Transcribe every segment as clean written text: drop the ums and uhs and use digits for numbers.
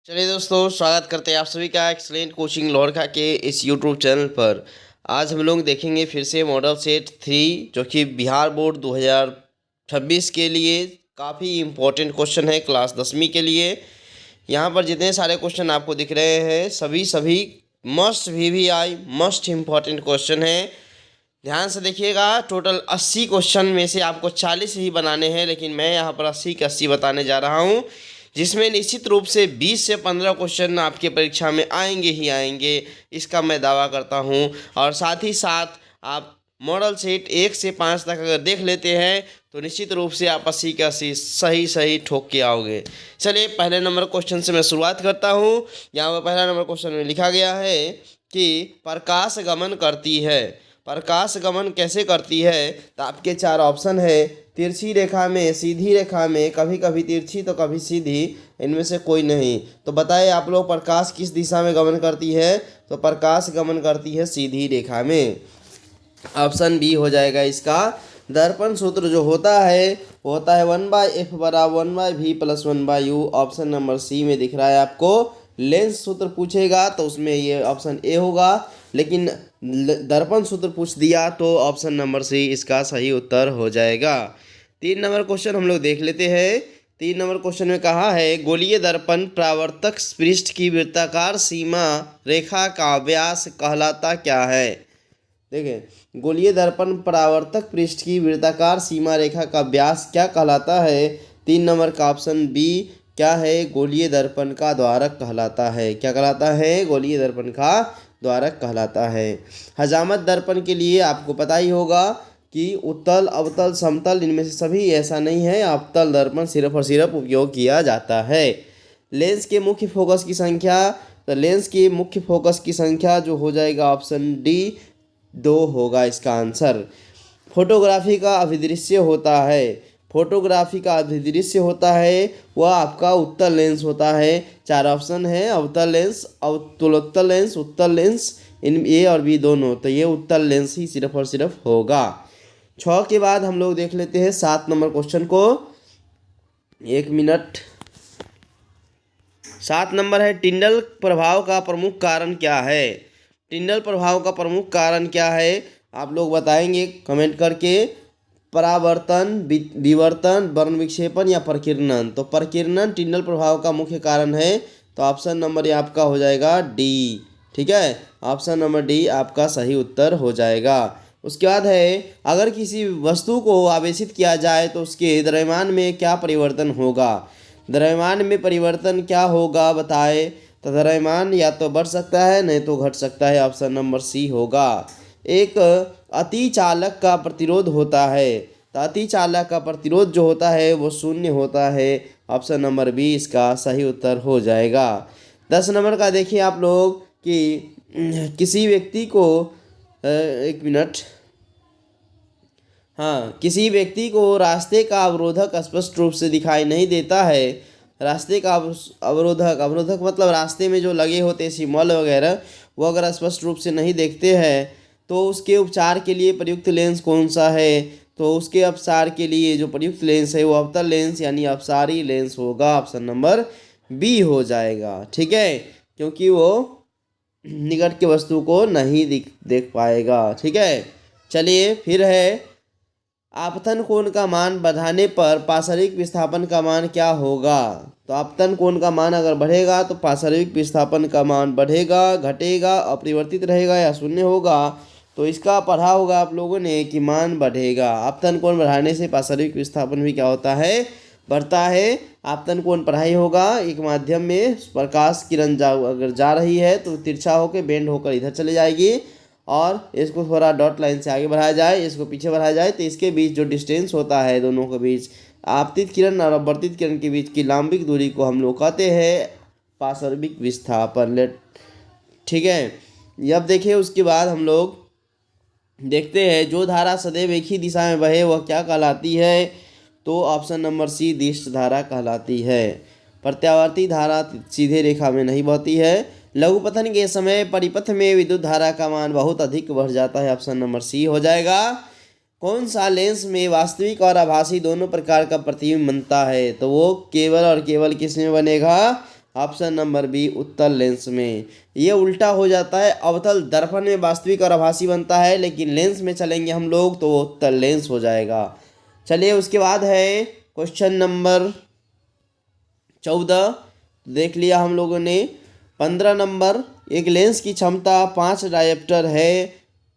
चलिए दोस्तों, स्वागत करते हैं आप सभी का एक्सलेंट कोचिंग लोहरखा के इस यूट्यूब चैनल पर। आज हम लोग देखेंगे फिर से मॉडल सेट 3 जो कि बिहार बोर्ड 2026 के लिए काफ़ी इम्पोर्टेंट क्वेश्चन है क्लास 10वीं के लिए। यहाँ पर जितने सारे क्वेश्चन आपको दिख रहे हैं सभी must VVI must important question है। ध्यान से देखिएगा, टोटल 80 क्वेश्चन में से आपको 40 ही बनाने हैं, लेकिन मैं यहाँ पर 80 के 80 बताने जा रहा हूँ, जिसमें निश्चित रूप से 20 से 15 क्वेश्चन आपके परीक्षा में आएंगे ही आएंगे, इसका मैं दावा करता हूँ। और साथ ही साथ आप मॉडल सेट 1 से 5 तक अगर देख लेते हैं तो निश्चित रूप से आप 80 के 80 सही ठोक के आओगे। चलिए पहले नंबर क्वेश्चन से मैं शुरुआत करता हूँ। यहाँ पर पहला नंबर क्वेश्चन में लिखा गया है कि प्रकाश गमन करती है। प्रकाश गमन कैसे करती है? तो आपके 4 ऑप्शन है, तिरछी रेखा में, सीधी रेखा में, कभी कभी तिरछी तो कभी सीधी, इनमें से कोई नहीं। तो बताइए आप लोग, प्रकाश किस दिशा में गमन करती है? तो प्रकाश गमन करती है सीधी रेखा में। ऑप्शन बी हो जाएगा इसका। दर्पण सूत्र जो होता है वो होता है 1/f बराबर 1/v plus 1/u। Option number C में दिख रहा है आपको। लेंस सूत्र पूछेगा तो उसमें ये ऑप्शन ए होगा, लेकिन दर्पण सूत्र पूछ दिया तो ऑप्शन नंबर सी इसका सही उत्तर हो जाएगा। 3 नंबर क्वेश्चन हम लोग देख लेते हैं। 3 नंबर क्वेश्चन में कहा है, गोलीय दर्पण परावर्तक पृष्ठ की वृत्ताकार सीमा रेखा का व्यास कहलाता क्या है? देखिए, गोलीय दर्पण परावर्तक पृष्ठ की वृत्ताकार सीमा रेखा का व्यास क्या कहलाता है? 3 नंबर का ऑप्शन बी क्या है? गोलीय दर्पण का द्वारक कहलाता है। क्या कहलाता है? गोलीय दर्पण का द्वारक कहलाता है। हजामत दर्पण के लिए आपको पता ही होगा कि उत्तल, अवतल, समतल, इनमें से सभी ऐसा नहीं है। अवतल दर्पण सिर्फ और सिर्फ उपयोग किया जाता है। लेंस के मुख्य फोकस की संख्या, तो लेंस के मुख्य फोकस की संख्या जो हो जाएगा ऑप्शन डी 2 होगा इसका आंसर। फोटोग्राफी का अभिदृश्य होता है, फोटोग्राफी का अभिदृश्य होता है वह आपका उत्तल लेंस होता है। 4 ऑप्शन है, अवतल लेंस, अवतलोत्तल लेंस, उत्तल लेंस, इन ए और बी दोनों, तो ये उत्तल लेंस ही सिर्फ और सिर्फ होगा। 6 के बाद हम लोग देख लेते हैं 7 नंबर क्वेश्चन को। 1 मिनट। 7 नंबर है, टिंडल प्रभाव का प्रमुख कारण क्या है? टिंडल प्रभाव का प्रमुख कारण क्या है आप लोग बताएंगे कमेंट करके। परावर्तन, विवर्तन, वर्ण विक्षेपण या प्रकीर्णन? तो प्रकीर्णन टिंडल प्रभाव का मुख्य कारण है, तो ऑप्शन नंबर ये आपका हो जाएगा डी। ठीक है, ऑप्शन नंबर डी आपका सही उत्तर हो जाएगा। उसके बाद है, अगर किसी वस्तु को आवेशित किया जाए तो उसके द्रव्यमान में क्या परिवर्तन होगा? द्रव्यमान में परिवर्तन क्या होगा बताए? तो द्रव्यमान या तो बढ़ सकता है नहीं तो घट सकता है। ऑप्शन नंबर सी होगा। एक अतिचालक का प्रतिरोध होता है, तो अतिचालक का प्रतिरोध जो होता है वो 0 होता है। ऑप्शन नंबर बी इसका सही उत्तर हो जाएगा। 10 नंबर का देखिए आप लोग कि किसी व्यक्ति को 1 मिनट, हाँ, किसी व्यक्ति को रास्ते का अवरोधक स्पष्ट रूप से दिखाई नहीं देता है। रास्ते का अवरोधक, अवरोधक मतलब रास्ते में जो लगे होते हैं सिग्नल वगैरह, वो अगर स्पष्ट रूप से नहीं देखते हैं तो उसके उपचार के लिए प्रयुक्त लेंस कौन सा है? तो उसके उपचार के लिए जो प्रयुक्त लेंस है वो अवतल लेंस यानी अपसारी लेंस होगा। ऑप्शन नंबर बी हो जाएगा। ठीक है, क्योंकि वो निकट की वस्तु को नहीं देख पाएगा। ठीक है, चलिए फिर है, आपतन कोण का मान बढ़ाने पर पार्श्विक विस्थापन का मान क्या होगा? तो आपतन कोण का मान अगर बढ़ेगा तो पार्श्विक विस्थापन का मान बढ़ेगा, घटेगा, अपरिवर्तित रहेगा या 0 होगा? तो इसका पढ़ा होगा आप लोगों ने कि मान बढ़ेगा। आपतन कोण बढ़ाने से पार्श्विक विस्थापन भी क्या होता है? बढ़ता है। आपतन कोण पढ़ाई होगा, एक माध्यम में प्रकाश किरण अगर जा रही है तो तिरछा होकर बेंड होकर इधर चले जाएगी, और इसको थोड़ा डॉट लाइन से आगे बढ़ाया जाए, इसको पीछे बढ़ाया जाए, तो इसके बीच जो डिस्टेंस होता है दोनों के बीच, आपतित किरण और अपवर्तित किरण के बीच की लंबिक दूरी को हम लोग कहते हैं पार्श्विक विस्थापन। ठीक है, अब देखिए उसके बाद हम लोग देखते हैं, जो धारा सदैव एक ही दिशा में बहे वह क्या कहलाती है? तो ऑप्शन नंबर सी दिष्ट धारा कहलाती है। प्रत्यावर्ती धारा सीधे रेखा में नहीं बहती है। लघुपथन के समय परिपथ में विद्युत धारा का मान बहुत अधिक बढ़ जाता है। ऑप्शन नंबर सी हो जाएगा। कौन सा लेंस में वास्तविक और आभासी दोनों प्रकार का प्रतिबिंब बनता है? तो वो केवल और केवल किस में बनेगा? ऑप्शन नंबर बी उत्तल लेंस में। ये उल्टा हो जाता है, अवतल दर्पण में वास्तविक और आभासी बनता है, लेकिन लेंस में चलेंगे हम लोग तो वो उत्तल लेंस हो जाएगा। चलिए उसके बाद है क्वेश्चन नंबर 14। देख लिया हम लोगों ने। 15 नंबर, एक लेंस की क्षमता 5 डायोप्टर है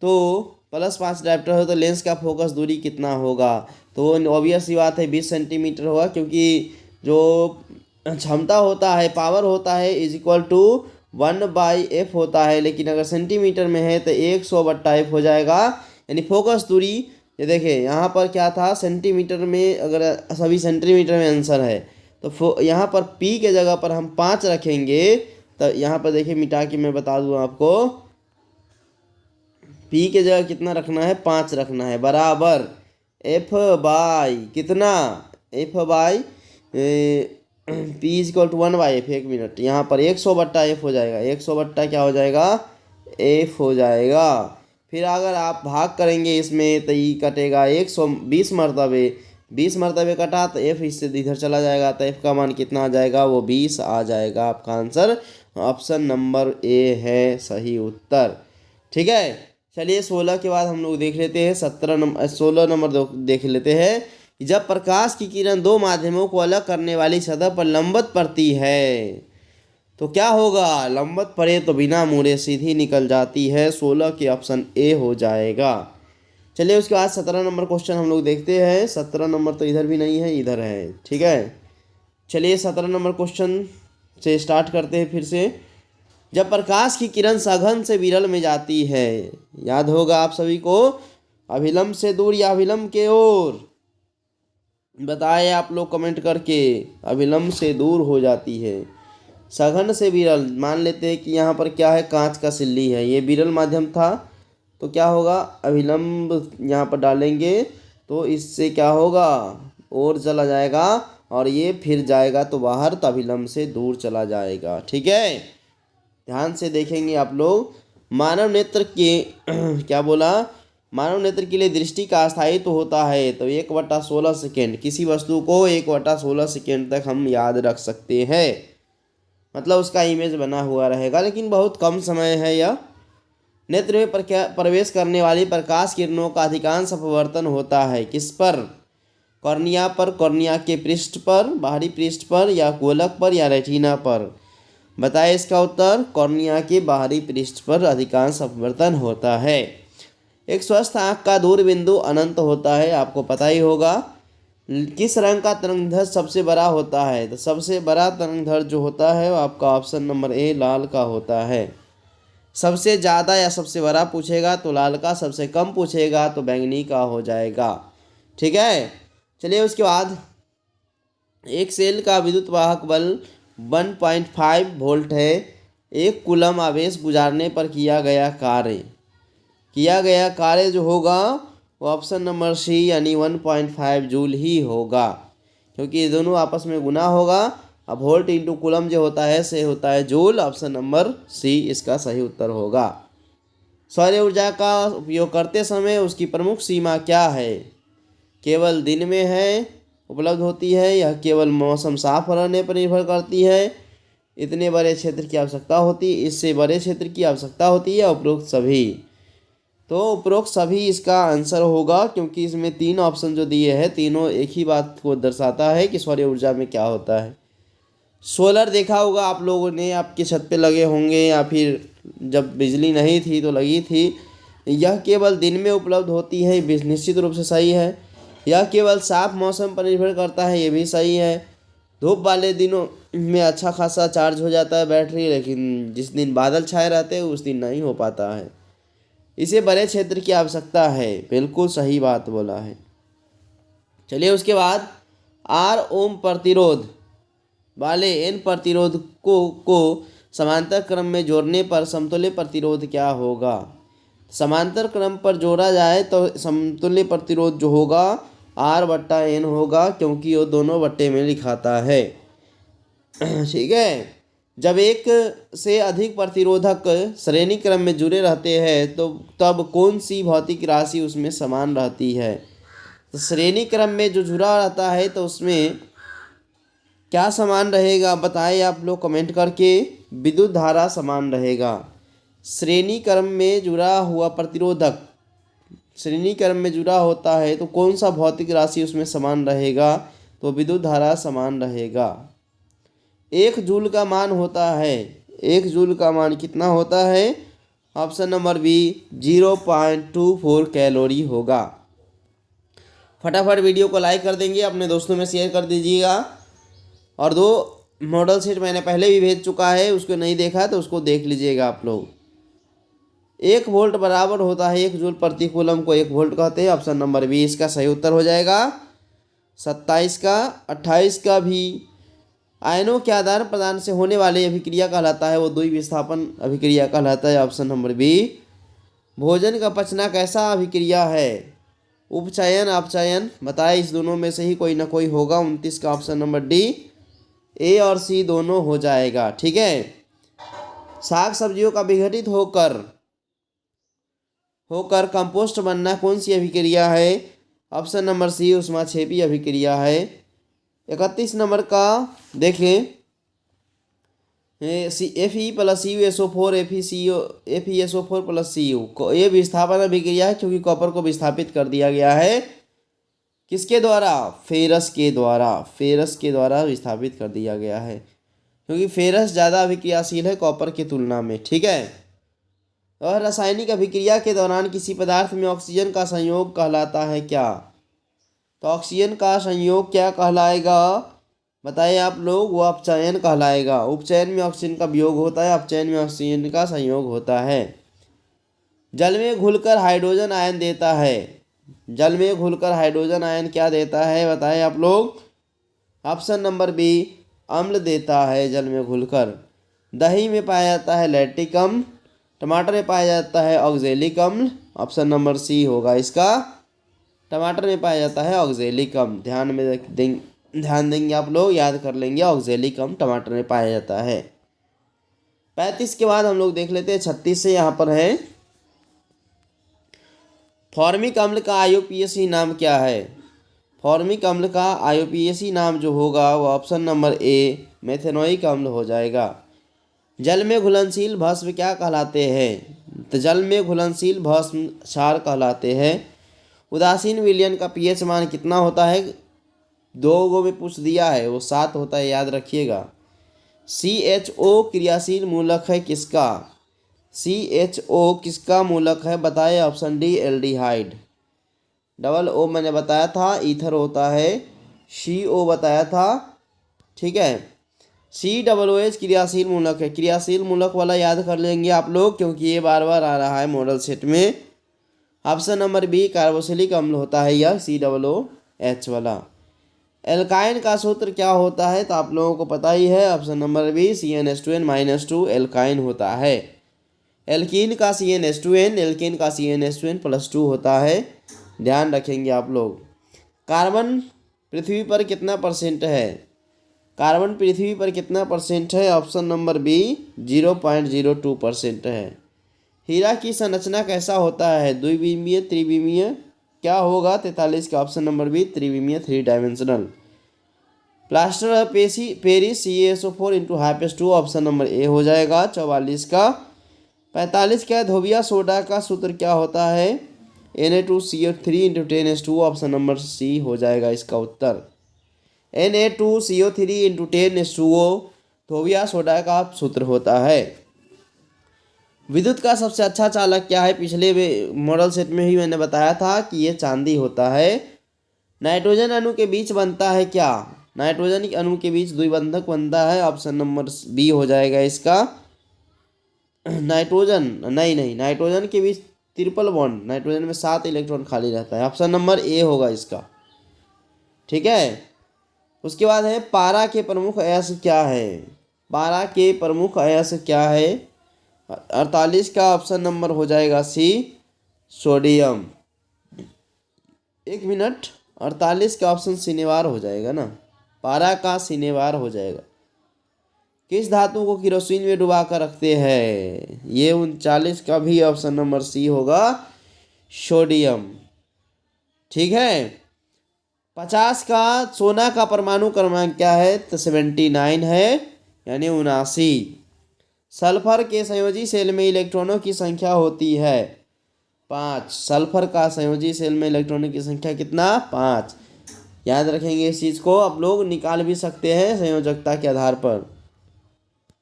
तो +5 डायोप्टर हो तो लेंस का फोकस दूरी कितना होगा। तो ऑब्वियस सी बात है 20 सेंटीमीटर होगा, क्योंकि जो क्षमता होता है, पावर होता है = 1/f होता है, लेकिन अगर सेंटीमीटर में है तो 100/f हो जाएगा। यानी फोकस दूरी, ये देखिए यहाँ पर क्या था, सेंटीमीटर में, अगर सभी सेंटीमीटर में आंसर है तो यहाँ पर p के जगह पर हम 5 रखेंगे। तो यहाँ पर देखिए मिटा के मैं बता दूँ आपको, p के जगह कितना रखना है, 5 रखना है, बराबर f बाई कितना, f by p = 1/f। 1 minute, यहाँ पर 100/f हो जाएगा, 100 क्या हो जाएगा, f हो जाएगा। फिर अगर आप भाग करेंगे इसमें तो ये कटेगा 120 मरतबे, 20 मरतबे कटा तो f इससे इधर चला जाएगा, तो f का मान कितना आ जाएगा, वो 20 आ जाएगा। आपका आंसर ऑप्शन नंबर ए है सही उत्तर। ठीक है, चलिए 16 के बाद हम लोग देख लेते हैं 16 नंबर देख लेते हैं। जब प्रकाश की किरण दो माध्यमों को अलग करने वाली सतह पर लंबवत पड़ती है तो क्या होगा, लंबवत पड़े तो बिना मुड़े सीधी निकल जाती है। 16 के ऑप्शन ए हो जाएगा। चलिए उसके बाद 17 नंबर क्वेश्चन हम लोग देखते हैं। 17 नंबर तो इधर भी नहीं है, इधर है। ठीक है, चलिए 17 नंबर क्वेश्चन से स्टार्ट करते हैं फिर से। जब प्रकाश की किरण सघन से विरल में जाती है, याद होगा आप सभी को, अभिलंब से दूर या अभिलंब के ओर, बताए आप लोग कमेंट करके। अभिलंब से दूर हो जाती है, सघन से विरल, मान लेते हैं कि यहाँ पर क्या है, कांच का सिल्ली है, ये विरल माध्यम था तो क्या होगा, अभिलंब यहाँ पर डालेंगे तो इससे क्या होगा, और चला जाएगा, और ये फिर जाएगा तो बाहर, तो अभिलंब से दूर चला जाएगा। ठीक है, ध्यान से देखेंगे आप लोग। मानव नेत्र के क्या बोला, मानव नेत्र के लिए दृष्टि का अस्थायित्व तो होता है तो 1/16 सेकेंड। किसी वस्तु को 1/16 सेकेंड तक हम याद रख सकते हैं, मतलब उसका इमेज बना हुआ रहेगा, लेकिन बहुत कम समय है यह। नेत्र में प्रवेश करने वाली प्रकाश किरणों का अधिकांश अपवर्तन होता है किस पर, कॉर्निया पर, कॉर्निया के पृष्ठ पर, बाहरी पृष्ठ पर, या गोलक पर, या रेटिना पर। बताए इसका उत्तर, कॉर्निया के बाहरी पृष्ठ पर अधिकांश अपवर्तन होता है। एक स्वस्थ आँख का दूरबिंदु अनंत होता है, आपको पता ही होगा। किस रंग का तरंगधर सबसे बड़ा होता है, तो सबसे बड़ा तरंगधर जो होता है वो आपका ऑप्शन नंबर ए लाल का होता है। सबसे ज़्यादा या सबसे बड़ा पूछेगा तो लाल का, सबसे कम पूछेगा तो बैंगनी का हो जाएगा। ठीक है, चलिए उसके बाद, एक सेल का विद्युत वाहक बल 1.5 वोल्ट है। एक कूलम आवेश गुजारने पर किया गया कार्य जो होगा वो ऑप्शन नंबर सी यानी 1.5 जूल ही होगा, क्योंकि ये दोनों आपस में गुना होगा। अब वोल्ट इंटू कूलम जो होता है से होता है जूल। ऑप्शन नंबर सी इसका सही उत्तर होगा। सौर ऊर्जा का उपयोग करते समय उसकी प्रमुख सीमा क्या है, केवल दिन में है उपलब्ध होती है या केवल मौसम साफ रहने पर निर्भर करती है, इतने बड़े क्षेत्र की आवश्यकता होती है, इससे बड़े क्षेत्र की आवश्यकता होती है, उपरोक्त सभी। तो उपरोक्त सभी इसका आंसर होगा, क्योंकि इसमें 3 ऑप्शन जो दिए हैं तीनों एक ही बात को दर्शाता है कि सौर ऊर्जा में क्या होता है। सोलर देखा होगा आप लोगों ने, आपकी छत पे लगे होंगे या फिर जब बिजली नहीं थी तो लगी थी। यह केवल दिन में उपलब्ध होती है, निश्चित रूप से सही है। यह केवल साफ मौसम पर निर्भर करता है, ये भी सही है। धूप वाले दिनों में अच्छा खासा चार्ज हो जाता है बैटरी, लेकिन जिस दिन बादल छाए रहते हैं उस दिन नहीं हो पाता है। इसे बड़े क्षेत्र की आवश्यकता है, बिल्कुल सही बात बोला है। चलिए उसके बाद, आर ओम प्रतिरोध वाले एन प्रतिरोध को समांतर क्रम में जोड़ने पर समतुल्य प्रतिरोध क्या होगा। समांतर क्रम पर जोड़ा जाए तो समतुल्य प्रतिरोध जो होगा R/N होगा, क्योंकि वो दोनों बट्टे में लिखाता है। ठीक है, जब एक से अधिक प्रतिरोधक श्रेणी क्रम में जुड़े रहते हैं तो तब कौन सी भौतिक राशि उसमें समान रहती है। तो श्रेणी क्रम में जो जुड़ा रहता है तो उसमें क्या समान रहेगा बताएं आप लोग कमेंट करके। विद्युत धारा समान रहेगा। श्रेणी क्रम में जुड़ा हुआ प्रतिरोधक श्रेणी क्रम में जुड़ा होता है तो कौन सा भौतिक राशि उसमें समान रहेगा, तो विद्युत धारा समान रहेगा। 1 जूल का मान होता है, 1 जूल का मान कितना होता है, ऑप्शन नंबर बी 0.24 कैलोरी होगा। फटाफट वीडियो को लाइक कर देंगे, अपने दोस्तों में शेयर कर दीजिएगा। और 2 मॉडल सेट मैंने पहले भी भेज चुका है, उसको नहीं देखा तो उसको देख लीजिएगा आप लोग। 1 वोल्ट बराबर होता है 1 जूल प्रति कूलम को 1 वोल्ट कहते हैं। ऑप्शन नंबर बी इसका सही उत्तर हो जाएगा। 27 का 28 का भी आयनों के आदान प्रदान से होने वाली अभिक्रिया कहलाता है, वो द्विविस्थापन अभिक्रिया कहलाता है। Option number B. भोजन का पचना कैसा अभिक्रिया है, उपचयन अपचयन बताए, इस दोनों में से ही कोई ना कोई होगा। 29 का ऑप्शन नंबर डी, ए और सी दोनों हो जाएगा। ठीक है। साग सब्जियों का विघटित होकर कंपोस्ट बनना कौन सी अभिक्रिया है, ऑप्शन नंबर सी ऊष्माक्षेपी अभिक्रिया है। 31 नंबर का देखें, Fe+Cu Fe+Cu ये विस्थापन अभिक्रिया है क्योंकि कॉपर को विस्थापित कर दिया गया है किसके द्वारा, फेरस के द्वारा विस्थापित कर दिया गया है, क्योंकि फेरस ज़्यादा अभिक्रियाशील है कॉपर की तुलना में। ठीक है। और रासायनिक अभिक्रिया के दौरान किसी पदार्थ में ऑक्सीजन का संयोग कहलाता है क्या, तो ऑक्सीजन का संयोग क्या कहलाएगा बताइए आप लोग, वो अपचयन कहलाएगा। उपचयन में ऑक्सीजन का वियोग होता है, अपचयन में ऑक्सीजन का संयोग होता है। जल में घुलकर हाइड्रोजन आयन देता है, जल में घुलकर हाइड्रोजन आयन क्या देता है बताएं आप लोग, ऑप्शन नंबर बी अम्ल देता है जल में घुलकर। दही में पाया जाता है लैक्टिक अम्ल, टमाटर में पाया जाता है ऑक्जेलिक अम्ल, ऑप्शन नंबर सी होगा इसका। टमाटर में पाया जाता है ऑक्जेलिक अम्ल, ध्यान देंगे आप लोग, याद कर लेंगे, ऑक्जेलिक अम्ल टमाटर में पाया जाता है। 35 के बाद हम लोग देख लेते हैं 36 से, यहाँ पर है फॉर्मिक अम्ल का आईयूपीएसी नाम क्या है। फॉर्मिक अम्ल का आईयूपीएसी नाम जो होगा वो ऑप्शन नंबर ए मेथेनोइक अम्ल हो जाएगा। जल में घुलनशील भस्म क्या कहलाते हैं, तो जल में घुलनशील भस्म क्षार कहलाते हैं। उदासीन विलयन का पीएच मान कितना होता है, 2 में पूछ दिया है, वो 7 होता है, याद रखिएगा। CHO क्रियाशील मूलक है किसका, CHO किसका मूलक है बताए, ऑप्शन डी एल्डिहाइड। O मैंने बताया था ईथर होता है, CO बताया था। ठीक है। COOH क्रियाशील मूलक है, क्रियाशील मूलक वाला याद कर लेंगे आप लोग क्योंकि ये बार बार आ रहा है मॉडल सेट में। ऑप्शन नंबर बी कार्बोक्सिलिक अम्ल होता है यह COOH वाला। एल्काइन का सूत्र क्या होता है तो आप लोगों को पता ही है, option number B CnH2n-2 alkyne होता है। एल्कीन का CnH2n, एल्कीन का CnH2n+2 होता है, ध्यान रखेंगे आप लोग। कार्बन पृथ्वी पर कितना % है, कार्बन पृथ्वी पर कितना % है, ऑप्शन नंबर बी 0.02% है। हीरा की संरचना कैसा होता है, द्विविमीय त्रिविमीय क्या होगा, 43 का ऑप्शन नंबर बी त्रिविमीय 3 dimensional. Plaster of Paris CaSO4 × H2 option number A हो जाएगा। 44 का। 45 का धोबिया सोडा का सूत्र क्या होता है, Na2CO3 × 10H2 option number C हो जाएगा इसका उत्तर। Na2CO3 × 10H2O धोबिया सोडा का सूत्र होता है। विद्युत का सबसे अच्छा चालक क्या है, पिछले मॉडल सेट में ही मैंने बताया था कि ये चांदी होता है। नाइट्रोजन अणु के बीच बनता है क्या, नाइट्रोजन अणु के बीच द्विबंधक बनता है, ऑप्शन नंबर बी हो जाएगा इसका। नाइट्रोजन के बीच ट्रिपल बॉन्ड, नाइट्रोजन में 7 इलेक्ट्रॉन खाली रहता है, ऑप्शन नंबर ए होगा इसका। ठीक है। उसके बाद है पारा के प्रमुख अयस्क क्या है, पारा के प्रमुख अयस्क क्या है, 48 का ऑप्शन नंबर हो जाएगा सी सोडियम। 1 मिनट, 48 का ऑप्शन सिनेवार हो जाएगा ना, पारा का सिनेवार हो जाएगा। किस धातु को केरोसिन में डुबा कर रखते हैं, ये 39 का भी ऑप्शन नंबर सी होगा सोडियम। ठीक है। 50 का सोना का परमाणु क्रमांक क्या है? तो 79 है, यानी 79। सल्फर के संयोजी सेल में इलेक्ट्रॉनों की संख्या होती है 5। सल्फर का संयोजी सेल में इलेक्ट्रॉनों की संख्या कितना? 5। याद रखेंगे इस चीज़ को, आप लोग निकाल भी सकते हैं संयोजकता के आधार पर।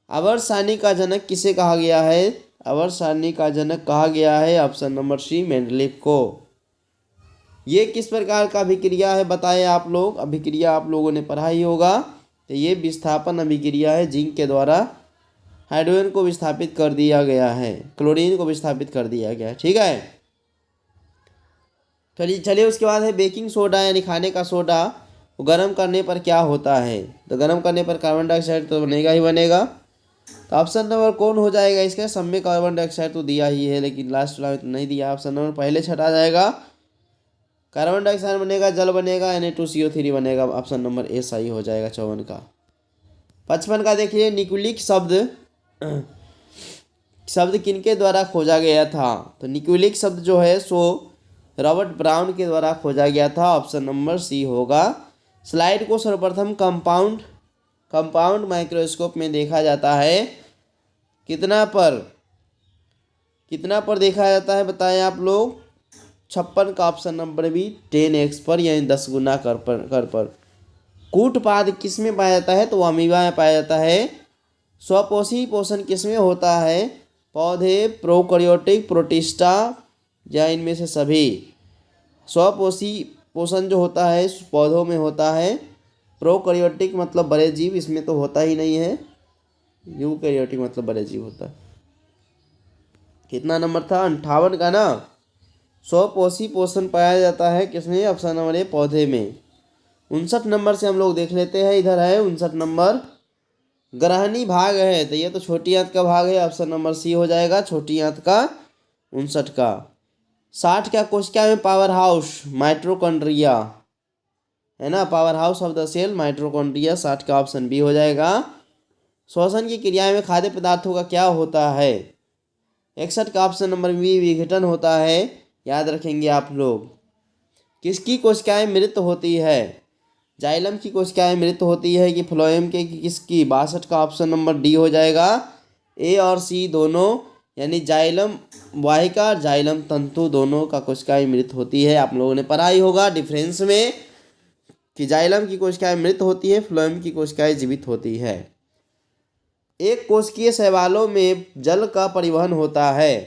आवर्त सारणी का जनक किसे कहा गया है? आवर्त सारणी का जनक कहा गया है ऑप्शन नंबर सी, मेंडलीव को। ये किस प्रकार का अभिक्रिया है बताएं आप लोग? अभिक्रिया आप लोगों ने पढ़ा ही होगा। तो ये विस्थापन अभिक्रिया है, जिंक के द्वारा हाइड्रोजन को विस्थापित कर दिया गया है, क्लोरीन को विस्थापित कर दिया गया है। ठीक है, चलिए उसके बाद है बेकिंग सोडा यानी खाने का सोडा, गर्म करने पर क्या होता है? तो गर्म करने पर कार्बन डाइऑक्साइड तो बनेगा ही बनेगा। तो ऑप्शन नंबर कौन हो जाएगा इसका? सब में कार्बन डाइऑक्साइड तो दिया ही है, लेकिन लास्ट वाला में तो नहीं दिया। ऑप्शन नंबर पहले छटा जाएगा, कार्बन डाइऑक्साइड बनेगा, जल बनेगा, Na2CO3 बनेगा। ऑप्शन नंबर ए सही हो जाएगा 54 का। 55 का देखिए, निकुलिक शब्द किनके द्वारा खोजा गया था? तो निकुलिक शब्द जो है सो रॉबर्ट ब्राउन के द्वारा खोजा गया था। ऑप्शन नंबर सी होगा। स्लाइड को सर्वप्रथम कंपाउंड माइक्रोस्कोप में देखा जाता है कितना पर देखा जाता है बताएं आप लोग? 56 का ऑप्शन नंबर भी 10x पर, यानी 10 गुना कर पर। कूटपाद किस में पाया जाता है? तो अमीबा में पाया जाता है। स्वपोषी पोषण किस में होता है? पौधे, प्रोकैरियोटिक, प्रोटिस्टा या इनमें से सभी। स्वपोषी पोषण जो होता है पौधों में होता है। प्रोकैरियोटिक मतलब बड़े जीव, इसमें तो होता ही नहीं है। यूकैरियोटिक मतलब बड़े जीव होता है। कितना नंबर था? 58 का ना। स्वपोषी पोषण पाया जाता है किसमें? ऑप्शन नंबर ए, पौधे में। 59 नंबर से हम लोग देख लेते हैं, इधर है 59 नंबर। ग्रहणी भाग है, तो ये तो छोटी आंत का भाग है। ऑप्शन नंबर सी हो जाएगा, छोटी आंत का 59 का। 60 का कोशिका में पावर हाउस माइटोकॉन्ड्रिया है ना, power house of the cell mitochondria. 60 का ऑप्शन बी हो जाएगा। श्वसन की क्रिया में खाद्य पदार्थों का क्या होता है? 61 का ऑप्शन नंबर बी, विघटन होता है। याद रखेंगे आप लोग। किसकी कोशिकाएं मृत होती है? जाइलम की कोशिकाएं मृत होती है कि फ्लोएम के किसकी? 62 का ऑप्शन नंबर डी हो जाएगा। ए और सी दोनों, यानी जाइलम वाहिका, जाइलम तंतु दोनों का कोशिकाएं मृत होती है। आप लोगों ने पढ़ा ही होगा डिफरेंस में कि जाइलम की कोशिकाएं मृत होती है, फ्लोएम की कोशिकाएं जीवित होती है। एक कोशिकीय शैवालों में जल का परिवहन होता है।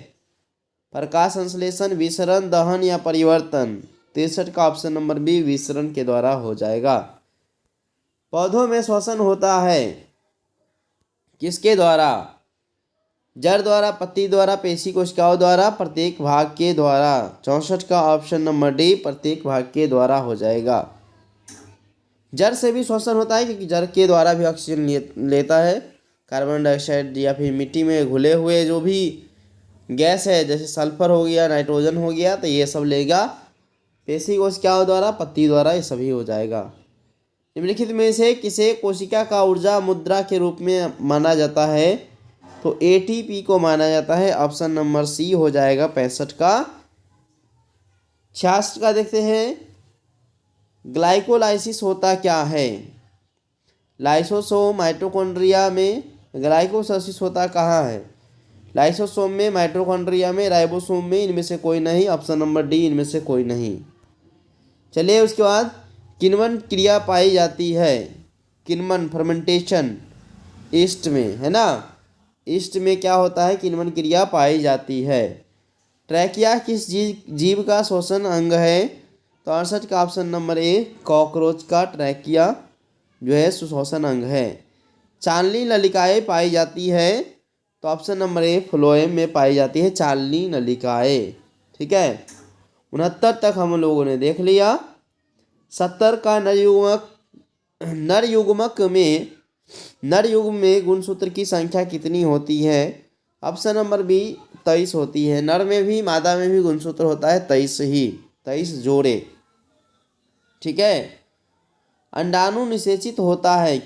प्रकाश संश्लेषण, विसरण, दहन या परिवर्तन। 63 का ऑप्शन नंबर बी, विसरण के द्वारा हो जाएगा। पौधों में श्वसन होता है किसके द्वारा? जड़ द्वारा, पत्ती द्वारा, पेशी कोशिकाओं द्वारा, प्रत्येक भाग के द्वारा। 64 का ऑप्शन नंबर डी, प्रत्येक भाग के द्वारा हो जाएगा। जड़ से भी श्वसन होता है क्योंकि जड़ के द्वारा भी ऑक्सीजन लेता है। कार्बन डाइऑक्साइड या फिर मिट्टी में घुले हुए जो भी गैस है, जैसे सल्फर हो गया, नाइट्रोजन हो गया, तो ये सब लेगा पेशी कोशिकाओं द्वारा, पत्ती द्वारा, ये सभी हो जाएगा। निम्नलिखित में से किसे कोशिका का ऊर्जा मुद्रा के रूप में माना जाता है? तो एटीपी को माना जाता है। ऑप्शन नंबर सी हो जाएगा 65 का। 66 का देखते हैं, ग्लाइकोलाइसिस होता क्या है? लाइसोसोम, माइटोकॉन्ड्रिया में। ग्लाइकोलाइसिस होता कहाँ है? लाइसोसोम में, माइटोकॉन्ड्रिया में, राइबोसोम में, इनमें से कोई नहीं। ऑप्शन नंबर डी, इनमें से कोई नहीं। चलिए उसके बाद किण्वन क्रिया पाई जाती है। किण्वन फर्मेंटेशन ईस्ट में है ना, ईस्ट में क्या होता है? किण्वन क्रिया पाई जाती है। ट्रैकिया किस जीव का श्वसन अंग है? तो 68 का ऑप्शन नंबर ए, कॉकरोच का ट्रैकिया जो है श्वसन अंग है। चालनी नलिकाएं पाई जाती है, तो ऑप्शन नंबर ए, फ्लोएम में पाई जाती है चालनी नलिकाएं। ठीक है, 69 तक हम लोगों ने देख लिया। 70 का नर युग्म में गुणसूत्र की संख्या कितनी होती है? ऑप्शन नंबर बी, 23 होती है। नर में भी मादा में भी गुणसूत्र होता है 23 जोड़े। ठीक है, अंडाणु निषेचित होता है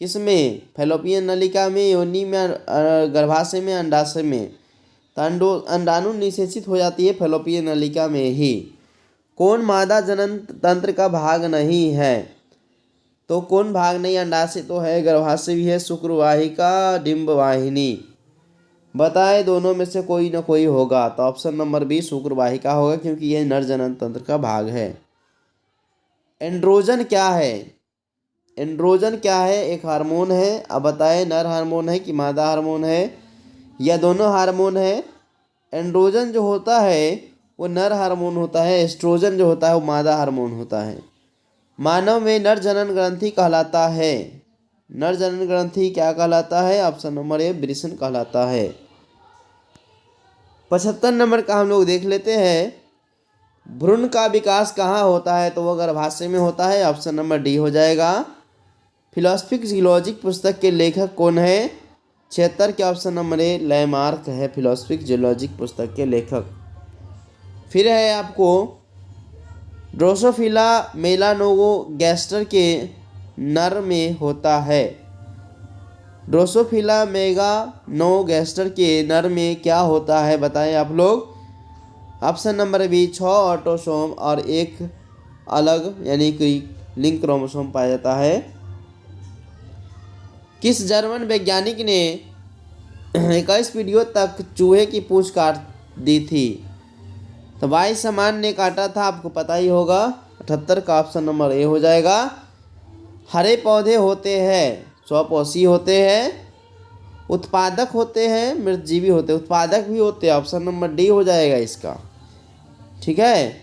किसमें? फैलोपियन नलिका में, योनि में, गर्भाशय में, अंडाशय में। तो अंडाणु निषेचित हो जाती है फैलोपियन नलिका में ही। कौन मादा जनन तंत्र का भाग नहीं है? तो कौन भाग नहीं? अंडाशय तो है, गर्भाशय भी है, शुक्रवाहिका, डिंबवाहिनी। बताए दोनों में से कोई ना कोई होगा, तो ऑप्शन नंबर बी शुक्रवाहिका होगा, क्योंकि यह नर जनन तंत्र का भाग है। एंड्रोजन क्या है? एंड्रोजन क्या है? एक हार्मोन है। अब बताए नर हार्मोन है कि मादा हार्मोन है, या दोनों हार्मोन है? एंड्रोजन जो होता है वो नर हार्मोन होता है, एस्ट्रोजन जो होता है वो मादा हार्मोन होता है। मानव में नर जनन ग्रंथि कहलाता है। नर जनन ग्रंथि क्या कहलाता है? ऑप्शन नंबर ए वृषण कहलाता है। 75 नंबर का हम लोग देख लेते हैं। भ्रूण का विकास कहाँ होता है? तो वो गर्भाशय में होता है, ऑप्शन नंबर डी हो जाएगा। फिलोसफिक जियोलॉजिक पुस्तक के लेखक कौन है? 76 के ऑप्शन नंबर ए लैमार्क है फिलोसफिक जियोलॉजिक पुस्तक के लेखक। फिर है आपको ड्रोसोफिला मेलानोगैस्टर के नर में होता है। ड्रोसोफिला मेगानोगैस्टर के नर में क्या होता है? बताएं आप लोग। ऑप्शन नंबर बी 6 ऑटोसोम और एक अलग यानी कि लिंक क्रोमोसोम पाया जाता है। किस जर्मन वैज्ञानिक ने 21 पीढ़ियों तक चूहे की पूंछ काट दी थी? तो वाई समान ने काटा था, आपको पता ही होगा। 78 का ऑप्शन नंबर ए हो जाएगा। हरे पौधे होते हैं, स्वपोषी होते हैं, उत्पादक होते हैं, मृतजीवी होते हैं। उत्पादक भी होते हैं, ऑप्शन नंबर डी हो जाएगा इसका। ठीक है।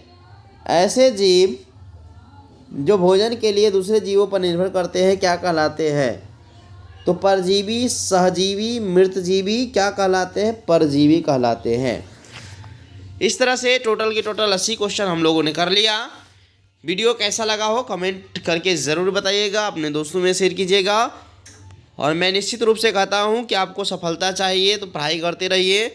ऐसे जीव जो भोजन के लिए दूसरे जीवों पर निर्भर करते हैं क्या कहलाते हैं? तो परजीवी, सहजीवी, मृतजीवी क्या कहलाते हैं? परजीवी कहलाते हैं। इस तरह से टोटल के टोटल 80 क्वेश्चन हम लोगों ने कर लिया। वीडियो कैसा लगा हो कमेंट करके ज़रूर बताइएगा, अपने दोस्तों में शेयर कीजिएगा। और मैं निश्चित रूप से कहता हूं कि आपको सफलता चाहिए तो पढ़ाई करते रहिए,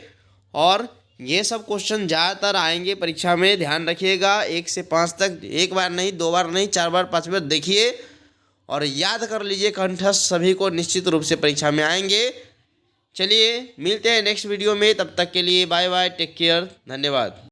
और ये सब क्वेश्चन ज़्यादातर आएंगे परीक्षा में, ध्यान रखिएगा। 1 से 5 तक एक बार नहीं, 2 बार नहीं, 4 बार 5 बार देखिए और याद कर लीजिए कंठस्थ, सभी को निश्चित रूप से परीक्षा में आएंगे। चलिए मिलते हैं नेक्स्ट वीडियो में, तब तक के लिए बाय बाय, टेक केयर, धन्यवाद।